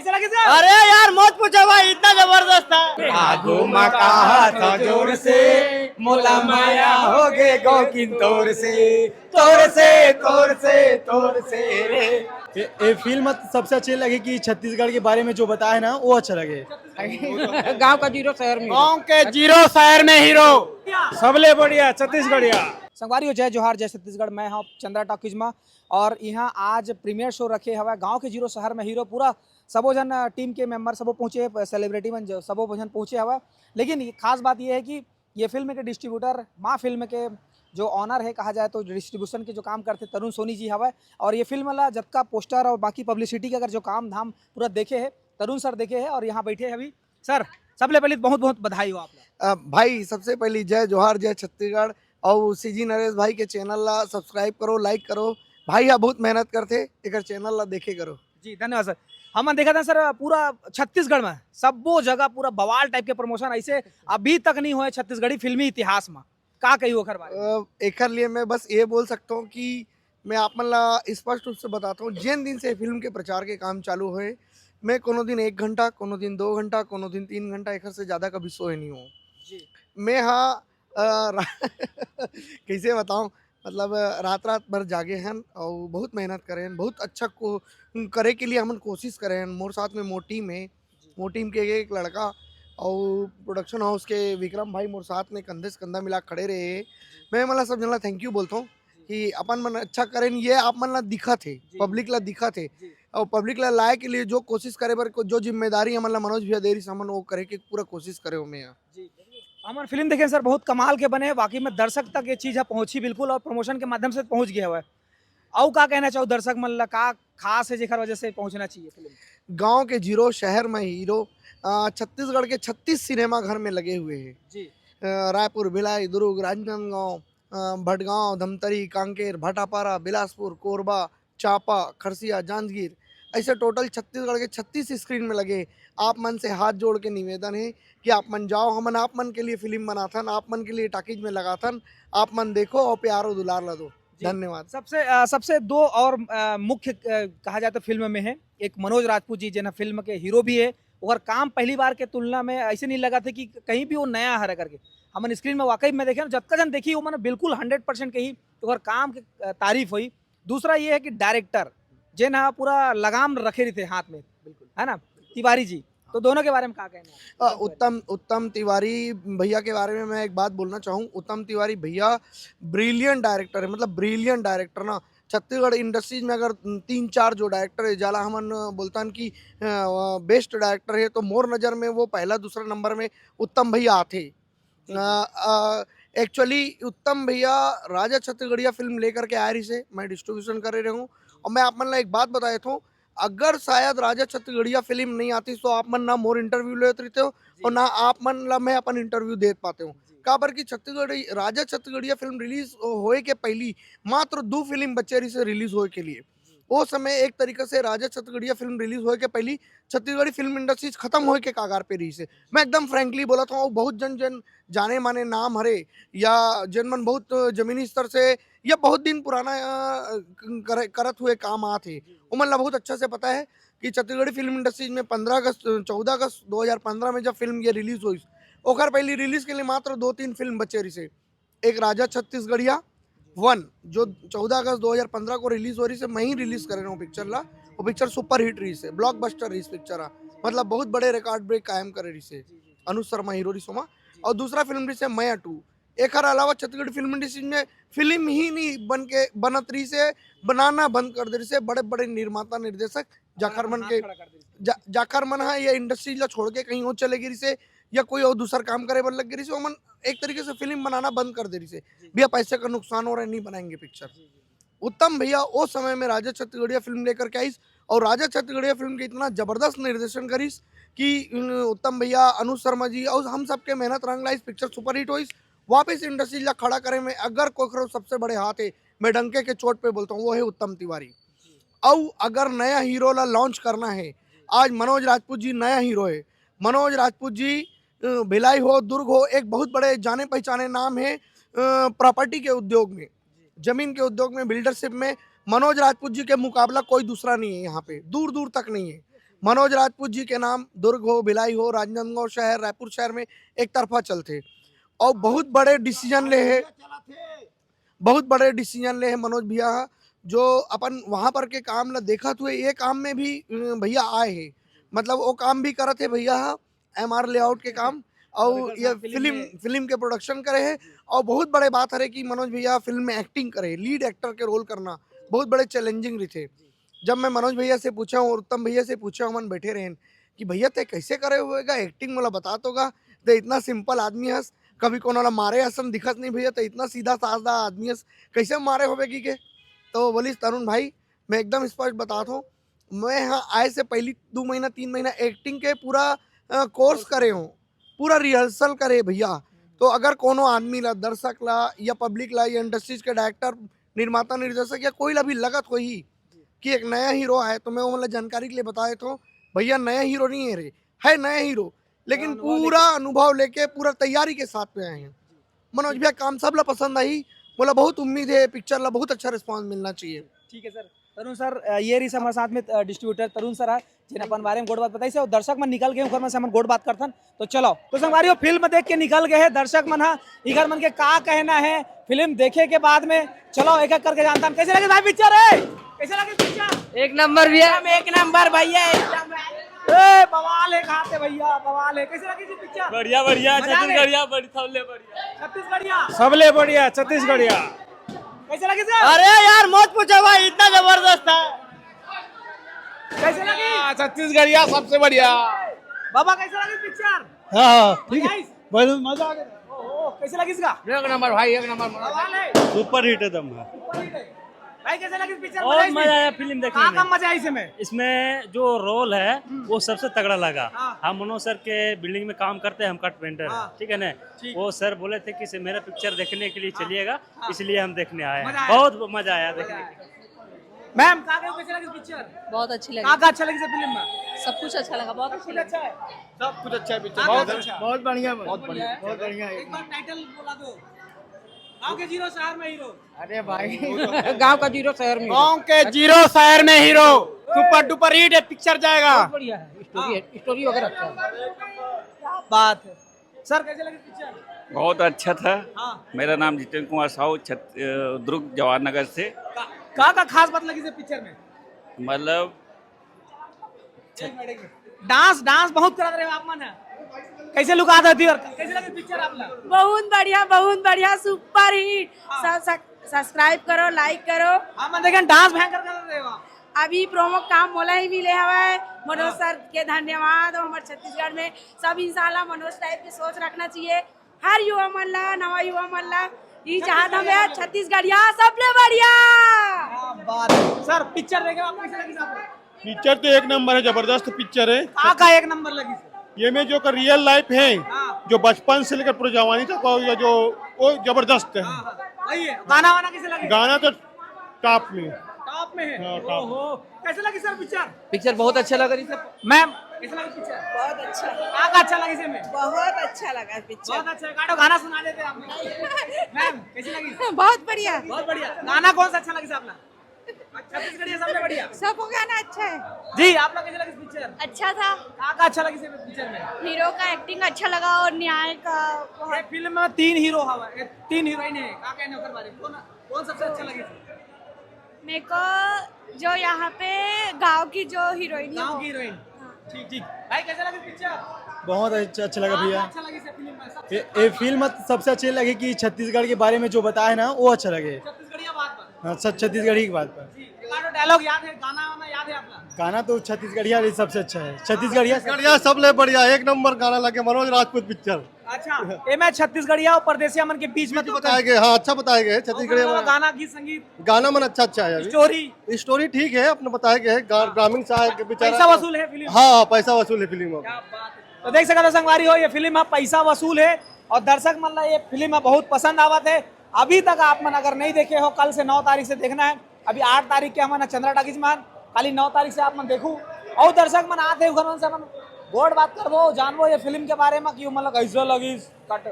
कैसा लगे सर? अरे यार मत पूछो भाई, इतना जबरदस्त था। आगू मका तो जोर से मोला माया हो गे गौकिन तोर से तोर से तोर से तोर से रे। ये फिल्म सबसे अच्छी लगी कि छत्तीसगढ़ के बारे में जो बताया ना वो अच्छा लगे। गांव का जीरो शहर में गाँव के जीरो शहर में हीरो। सबले बढ़िया छत्तीसगढ़िया। संगवारी हो जय जोहार जय छत्तीसगढ़। मैं हूँ चंद्रा टॉकीज में और यहाँ आज प्रीमियर शो रखे हुआ गांव के जीरो शहर में हीरो। पूरा सबो जन टीम के मेंबर सबो पहुँचे, सेलिब्रिटी मन सबो जन पहुँचे हुआ। लेकिन खास बात यह है कि ये फिल्म के डिस्ट्रीब्यूटर माँ फिल्म के जो ऑनर है कहा जाए तो डिस्ट्रीब्यूशन के जो काम करते तरुण सोनी जी हवा। और ये फिल्म वाला जब का पोस्टर और बाकी पब्लिसिटी का अगर जो काम धाम पूरा देखे है तरुण सर देखे है और यहाँ बैठे हैं अभी। सर सबले पहले बहुत बहुत बधाई हो आप भाई सबसे पहली जय जोहार जय छत्तीसगढ़। और सीजी नरेश भाई के चैनल ला सब्सक्राइब करो, लाइक करो। भाई आप बहुत मेहनत करते एक चैनल ला देखे करो। जी धन्यवाद सर। हम देखा था सर पूरा छत्तीसगढ़ में सबो जगह पूरा बवाल टाइप के प्रमोशन ऐसे अभी तक नहीं हुए छत्तीसगढ़ी फिल्मी इतिहास में। का कही ओखर बारे एकर लिए मैं बस ये बोल सकता हूँ कि मैं आप मन ला स्पष्ट रूप से बताता हूँ, जिन दिन से फिल्म के प्रचार के काम चालू हुए मैं कोनो दिन 1 घंटा, कोनो दिन 2 घंटा, कोनो दिन 3 घंटा एक से ज़्यादा कभी सोए नहीं हूँ। मैं हाँ कैसे बताऊँ, मतलब रात रात भर जागे हैं और बहुत मेहनत करें हैं, बहुत अच्छा को करे के लिए हम कोशिश करें हैं। मोर साथ में मोर टीम है, मोर टीम के एक लड़का और प्रोडक्शन हाउस के विक्रम भाई मोर साथ में कंधे से कंधा मिला खड़े रहे। मैं मतलब सब जन ला थैंक यू बोलता हूँ कि अपन मन अच्छा करें। ये आप मन ला दिखा थे, पब्लिक ला दिखा थे और पब्लिक ला लाए के लिए जो कोशिश करे बर जो जिम्मेदारी हमन ला मनोज भैया देरी सामन वो करे के पूरा कोशिश करे मैं यहाँ। हमारे फिल्म देखे सर बहुत कमाल के बने हैं वाकई में। दर्शक तक ये चीज़ है पहुंची बिल्कुल और प्रमोशन के माध्यम से पहुंच गया हुआ है। और का कहना चाहो दर्शक मन ला का खास है जेकर वजह से पहुंचना चाहिए फिल्म? गांव के जीरो शहर में हीरो छत्तीसगढ़ के 36 सिनेमा घर में लगे हुए हैं जी। रायपुर, भिलाई, दुर्ग, राजनांदगांव, भटगांव, धमतरी, कांकेर, भाटापारा, बिलासपुर, कोरबा, चापा, खरसिया, जांजगीर, ऐसे टोटल छत्तीसगढ़ के 36 स्क्रीन में लगे। आप मन से हाथ जोड़ के निवेदन है कि आप मन जाओ, हमन आप मन के लिए फिल्म बनाथन, आप मन के लिए टाकीज में लगाथन, आप मन देखो और प्यारो दुलार ला दो। धन्यवाद। सबसे दो और मुख्य कहा जाए तो फिल्म में है एक मनोज राजपूत जी जिन्हें फिल्म के हीरो भी है और काम पहली बार के तुलना में ऐसे नहीं लगा था कि कहीं भी वो नया है करके। हमन स्क्रीन में वाकई में देखे जब का जन देखी वो मैंने बिल्कुल 100% कही और काम के तारीफ हुई। दूसरा ये है कि डायरेक्टर जिन पूरा लगाम रखे रहते हाथ में बिल्कुल है ना, तिवारी जी। तो दोनों के बारे में क्या कहना है? उत्तम तिवारी भैया के बारे में मैं एक बात बोलना चाहूँ। उत्तम तिवारी भैया ब्रिलियंट डायरेक्टर है, मतलब ब्रिलियंट डायरेक्टर ना। छत्तीसगढ़ इंडस्ट्रीज में अगर 3-4 जो डायरेक्टर है जाला हमन बोलतान कि बेस्ट डायरेक्टर है तो मोर नज़र में वो पहला दूसरा नंबर में उत्तम भैया आते। एक्चुअली उत्तम भैया राजा छत्तीसगढ़िया फिल्म लेकर के आ रही से मैं डिस्ट्रीब्यूशन कर रहा हूँ। और मैं आप मन ला एक बात बताया था, अगर शायद राजा छत्तीसगढ़िया फिल्म नहीं आती तो आप मन ना मोर इंटरव्यू लेते रहते हो और ना आप मन ला मैं अपन इंटरव्यू दे पाते हूँ। का बर की छत्तीसगढ़ राजा छत्तीसगढ़िया फिल्म रिलीज होए के पहली मात्र 2 फिल्म बचे रही से रिलीज होए के लिए। वो समय एक तरीके से राजा छत्तीसगढ़िया फिल्म रिलीज होए के पहली छत्तीसगढ़ी फिल्म इंडस्ट्री खत्म होए के कागार पे रही से। मैं एकदम फ्रेंकली बोला था, बहुत जन जाने माने नाम हरे या जन मन बहुत जमीनी स्तर से या बहुत दिन पुराना करत हुए काम आते उमन ला बहुत अच्छा से पता है कि छत्तीसगढ़ी फिल्म इंडस्ट्रीज में 14 अगस्त 2015 में जब फिल्म ये रिलीज हुई ओकर पहली रिलीज के लिए मात्र 2-3 फिल्म बचे रही से। एक राजा छत्तीसगढ़िया 1 जो 14 अगस्त 2015 को रिलीज हो रही से, मैं ही रिलीज कर रहा हूँ पिक्चर ला। वो पिक्चर सुपर हिट रही से, ब्लॉकबस्टर रही पिक्चर, मतलब बहुत बड़े रिकॉर्ड ब्रेक कायम करे रही से अनुज शर्मा हीरो रही सोमा। और दूसरा फिल्म रही से मया 2। एक अलावा छत्तीसगढ़ फिल्म इंडस्ट्री में फिल्म ही नहीं बनत रही से, बनाना बंद कर दे रही से। बड़े बड़े निर्माता निर्देशक जाकर मन है या इंडस्ट्री ला छोड़ के कहीं और चले गिरी से या कोई और दूसरा काम करे बन लग गिरी से, मन एक तरीके से फिल्म बनाना बंद कर दे रही से। भैया पैसे का नुकसान हो रहा है, नहीं बनाएंगे पिक्चर। उत्तम भैया उस समय में राजा छत्तीसगढ़िया फिल्म लेकर के आईस और राजा छत्तीसगढ़िया फिल्म के इतना जबरदस्त निर्देशन करीस कि उत्तम भैया, अनुज शर्मा जी और हम सबके मेहनत रंग ला इस पिक्चर सुपर हिट हुई। वापस इंडस्ट्री ला खड़ा करे में अगर कोई सबसे बड़े हाथ है, मैं डंके के चोट पे बोलता हूँ, वो है उत्तम तिवारी। और अगर नया हीरो ला लॉन्च करना है, आज मनोज राजपूत जी नया हीरो है। मनोज राजपूत जी भिलाई हो, दुर्ग हो, एक बहुत बड़े जाने पहचाने नाम है प्रॉपर्टी के उद्योग में, जमीन के उद्योग में, बिल्डरशिप में। मनोज राजपूत जी के मुकाबला कोई दूसरा नहीं है यहाँ पे, दूर दूर तक नहीं है। मनोज राजपूत जी के नाम दुर्ग हो, भिलाई हो, राजनांदगांव शहर, रायपुर शहर में एक तरफा चलते और बहुत बड़े डिसीजन ले है, मनोज भैया जो अपन वहां पर के काम ला देखा हुए ये काम में भी भैया आए हैं, मतलब वो काम भी करत है भैया MR लेआउट के काम और ये फिल्म के प्रोडक्शन करे है। और बहुत बड़े बात है कि मनोज भैया फिल्म में एक्टिंग करे, लीड एक्टर के रोल करना बहुत बड़े चैलेंजिंग रही थे। जब मैं मनोज भैया से पूछा हूँ और उत्तम भैया से पूछा हूँ, मन बैठे रहे कि भैया ते कैसे करे हुएगा एक्टिंग, मला बता तो गा, ते इतना सिंपल आदमी हस, कभी कोनाला मारे हसन दिखत नहीं भैया, तो इतना सीधा साधा आदमी हस, कैसे मारे होवेगी के। तो बोलिस तरुण भाई मैं एकदम स्पष्ट बताता हूँ, मैं यहाँ आए से पहली 2 महीना 3 महीना एक्टिंग के पूरा कोर्स करे हूँ, पूरा रिहर्सल करे भैया। तो अगर कोनो आदमी ला, दर्शक ला या पब्लिक ला या इंडस्ट्रीज के डायरेक्टर, निर्माता, निर्देशक या कोई ला भी लगत हो ही कि एक नया हीरो आए, तो मैं वो मतलब जानकारी के लिए बताए तो भैया नया हीरो नहीं है रे, है नया हीरो, लेकिन पूरा अनुभव लेके पूरा तैयारी के साथ पे आए हैं। मनोज भैया काम सब ला पसंद आई, बोला बहुत उम्मीद है पिक्चर ला बहुत अच्छा रिस्पांस मिलना चाहिए। ठीक है सर। तरुण सर ये रही हमारे साथ में डिस्ट्रीब्यूटर तरुण सर है, जिन अपन बारे में गोड़ बात बताई से और दर्शक मन निकल गए घर में से हम गोड़ बात करथन। तो चलो तो संगवारी फिल्म देख के निकल गए हैं दर्शक मन, इधर मन के का कहना है फिल्म देखे के बाद में, चलो एक एक करके जानता कैसे लगे भाई पिक्चर है, कैसे लगे पिक्चर? एक नंबर भैया, एक नंबर भैया, बवाल है, खाते भैया बवाल है, कैसे लगी पिक्चर? बढ़िया बढ़िया, छत्तीसगढ़िया सबले बढ़िया छत्तीसगढ़िया, कैसे लगी सर? अरे यार मत पूछो भाई, इतना जबरदस्त था। कैसे लगी? छत्तीसगढ़िया सबसे बढ़िया। बाबा कैसे लगी पिक्चर? हाँ ठीक है, Nice? बहुत मजा आ गया। ओहो, कैसे लगी इसका? एक नंबर भाई, एक नंबर, बवाल है, सुपर हिट एकदम। भाई कैसे लगी पिक्चर? बहुत मजा आया फिल्म देखने कहाँ में। कहाँ मजा आई इसमें? इसमें जो रोल है वो सबसे तगड़ा लगा। हाँ। हम मनोज सर के बिल्डिंग में काम करते हैं, हम कट पेंटर हाँ। है, ठीक है ना। ठीक। वो सर बोले थे कि मेरा पिक्चर देखने के लिए चलिएगा, इसलिए हम देखने आए मजा हैं। आया। बहुत मजा आया देखने के। मैम कहाँ गए हो, कैसे लगी पिक्चर? बहुत अच्छी लगी, कहाँ अच्छा लगी फिल्म में? सब कुछ अच्छा लगा, बहुत अच्छी कुछ लगी। अच्छा है, सब कुछ अच्छा है पिक्चर, हाँ, बहुत बहुत अच्छा, अच्छा। बहुत बढ़िया, बहुत बढ़िया है। बहुत बढ़िया है। एक बार टाइटल बोला दो, गाँव के जीरो शहर में हीरो। अरे भाई गांव का जीरो शहर में, गाँव के जीरो शहर में हीरो, सुपर डुपर हिट है, पिक्चर जाएगा। बढ़िया है, स्टोरी वगैरह अच्छा है। क्या बात है सर, कैसे लगी पिक्चर? बहुत अच्छा था। हाँ, मेरा नाम जितेंद्र कुमार साहू, दुर्ग जवाहर नगर से। कहाँ का खास बात लगी पिक्चर में? मतलब डांस डांस बहुत करा रहे हो आप मन, कैसे लुक आता थी और कैसे लगी पिक्चर आप लोग? बहुत बढ़िया, सुपर हिट। सब्सक्राइब करो, लाइक करो। आप मन देखें डांस भयंकर कर रहे हो। अभी प्रोमो काम मोला ही मिले हवा, मनोज सर के धन्यवाद। और हमारे छत्तीसगढ़ में सब इंशाल्लाह मनोज टाइप की सोच रखना चाहिए, हर युवा मन ला, नवा युवा मन ला ये चाहत हमें छत्तीसगढ़िया सबले बढ़िया। क्या बात है सर, पिक्चर देखे आप कैसे लगी आपको? पिक्चर तो एक नंबर है, जबरदस्त पिक्चर है। कहाँ का एक नंबर लगी सर? ये में जो रियल लाइफ है, हाँ। जो बचपन से लेकर पूरी जवानी तक जो वो जबरदस्त है। वही है, गाना वाना कैसे लगी? गाना तो टॉप में। टॉप में है। हाँ, टॉप। ओहो, कैसे लगी सर पिक्चर? पिक्चर बहुत अच्छा लगा रही मैम कैसे लगी पिक्चर? बहुत अच्छा, कहाँ का अच्छा लगी इसे में? बहुत अच्छा लगा पिक्चर, बहुत अच्छा है, गाना गाना सुना देते आप मैम, कैसी लगी? बहुत बढ़िया, बहुत बढ़िया। गाना कौन सा अच्छा लगी आपने? छत्तीसगढ़िया सबसे बढ़िया। सब गाना अच्छा है। जी आप लोग कैसे लगी पिक्चर? अच्छा था, कहाँ का अच्छा लगी पिक्चर में? हीरो का एक्टिंग अच्छा लगा और न्याय का ये फिल्म में 3 हीरो हवा, 3 हीरोइन है, का कहने ओकर बारे में कौन सबसे अच्छा लगी? मेरे को जो यहाँ पे गांव की जो हीरोइन है गांव की हीरोइन। ठीक ठीक। भाई कैसे लगी पिक्चर? बहुत अच्छा लगा भैया। अच्छा लगी से फिल्म में सबसे? ये फिल्म सबसे अच्छी लगी कि छत्तीसगढ़ के बारे में जो बताया है ना वो अच्छा लगे। छत्तीसगढ़िया बात पर। हाँ, छत्तीसगढ़ी की बात पर। जी, एक डायलॉग याद है, गाना वाना याद है आपका? गाना तो छत्तीसगढ़िया सबसे अच्छा है। छत्तीसगढ़िया बढ़िया, सब ले बढ़िया, एक नंबर गाना लगे मनोज राजपूत पिक्चर। अच्छा, ये मैं छत्तीसगढ़िया और परदेसिया मन के बीच में तो बताए गए, हाँ अच्छा बताए गए। छत्तीसगढ़िया गाना गीत संगीत गाना मन अच्छा है। स्टोरी स्टोरी ठीक है, अपने बताए गए ग्रामीण सहायक के पैसा वसूल है फिल्म। हाँ पैसा वसूल है फिल्म। क्या बात है। तो देख सकते हो संगवारी हो, ये फिल्म पैसा वसूल है और दर्शक मन ये फिल्म बहुत पसंद आवत है। अभी तक आप मन अगर नहीं देखे हो, कल से 9 तारीख से देखना है। अभी 8 तारीख के हमारा चंद्रा टाकीज में, खाली 9 तारीख से आप मन देखू और दर्शक मन आते घर मन से अपन गोड़ बात करबो, जानबो ये फिल्म के बारे में कि मतलब कैसे लगी कट।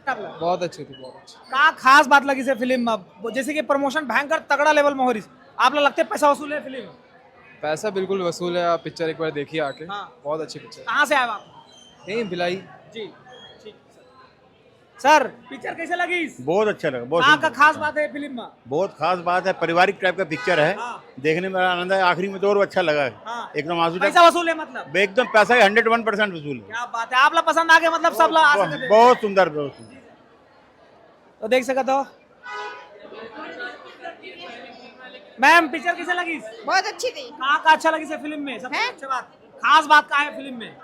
बहुत अच्छी थी, बहुत अच्छी। का खास बात लगी से फिल्म में, जैसे कि प्रमोशन भयंकर तगड़ा लेवल में हो रही, आप लोग लगते पैसा वसूल है फिल्म? पैसा बिल्कुल वसूल है, आप पिक्चर एक बार देखिए आके। हाँ। बहुत अच्छी पिक्चर। कहाँ से आए हो आप? नहीं भिलाई। जी ठीक सर, पिक्चर कैसे लगी? बहुत अच्छा लगा, बहुत कहाँ का सुंदर। खास बात है फिल्म में? बहुत खास बात है, पारिवारिक टाइप का पिक्चर है। हाँ। देखने में बड़ा आनंद है, आखिरी में तो और अच्छा लगा। हाँ। एकदम आंसू पैसा वसूल है मतलब? एकदम पैसा 101% वसूल है। क्या बात है, आप लोग पसंद आ गए मतलब सब लोग आ सकते थे? बहुत सुंदर, बहुत सुंदर। तो देख सकते हो। मैम पिक्चर कैसे लगी? बहुत अच्छी थी। कहाँ का अच्छा लगी से फिल्म में? सबसे हैं? अच्छी बात, खास बात क्या है फिल्म में?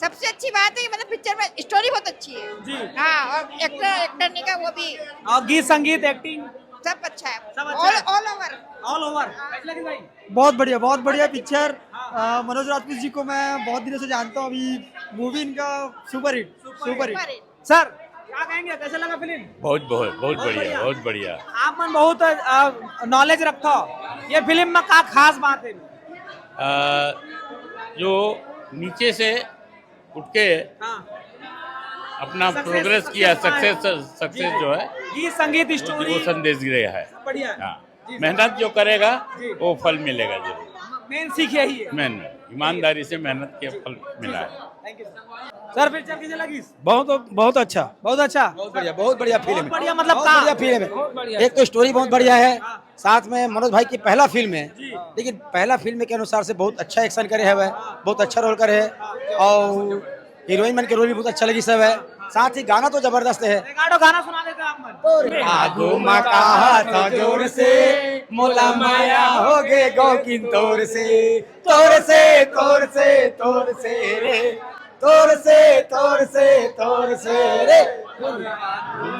सबसे अच्छी बात है मतलब पिक्चर में स्टोरी बहुत अच्छी है। जी। हाँ, और एक्टर ने का वो भी और गीत संगीत एक्टिंग सब अच्छा है। सब अच्छा है। All over. ऑल ओवर कैसी लगी भाई? बहुत बढ़िया पिक्चर। मनोज राजपूत जी को मैं बहुत दिनों से जानता हूँ, अभी मूवी इनका सुपर हिट। सर क्या कहेंगे, कैसे लगा फिल्म? बहुत बहुत बहुत बढ़िया, बढ़िया, बहुत बढ़िया। आप मन बहुत नॉलेज रखता हो, ये फिल्म में क्या खास बात है? जो नीचे से उठ के हाँ। अपना Success- प्रोग्रेस success किया, पाया। सक्सेस जो है गीत संगीत वो स्टोरी संदेश दिया है। बढ़िया है। हाँ, जी, मेहनत जो करेगा जी। वो फल मिलेगा जरूर। मेन सीख यही है। मेहनत, ईमानदारी से मेहनत के फल मिला है। Thank you sir. पिक्चर कैसे लगी? बहुत अच्छा, बहुत अच्छा। बहुत बढ़िया फिल्म बहुत है। बढ़िया मतलब बहुत का? बढ़िया फिल्म है। एक तो स्टोरी बहुत बढ़िया है, साथ में मनोज भाई की पहला फिल्म है, लेकिन पहला फिल्म के अनुसार से बहुत अच्छा एक्शन करे है, बहुत अच्छा रोल करे है, और हीरोइन मन के रोल भी बहुत अच्छा लगी सब है। साथ ही गाना तो जबरदस्त है। रिकॉर्डो गाना सुना देते आप मन। आगो मका था जोर से, मोला माया हो गे गौ किंतोर से, तोर से तोर से तोर से रे, तोर से तोर से तोर से रे,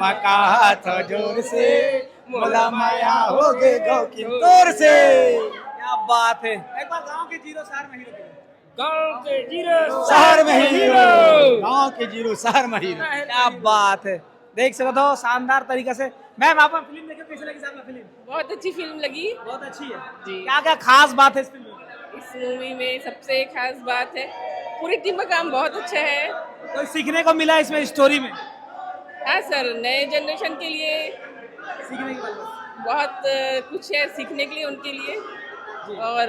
मका था जोर से, मोला माया हो गे गौ किंतोर से। क्या बात है। एक बार गांव के जीरो शहर में हीरो के। शहर में हीरो, गांव के जीरो शहर में हीरो। क्या बात है, देख सकते हो शानदार तरीके से। मैम आप फिल्म देखे, कैसे लगी आपको फिल्म? बहुत अच्छी फिल्म लगी। बहुत अच्छी है जी। क्या क्या खास बात है इस फिल्म में? इस मूवी में सबसे खास बात है पूरी टीम का काम बहुत अच्छा है। कोई सीखने को मिला इसमें स्टोरी में? हाँ सर, नए जनरेशन के लिए सीखने की बात। बहुत कुछ है सीखने के लिए उनके लिए। और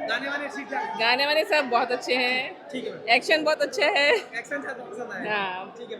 गाने वाने ठीक ठाक? गाने वाने सब बहुत अच्छे हैं। ठीक है। एक्शन बहुत अच्छा है। एक्शन ज्यादा पसंद आया? हाँ। ठीक है।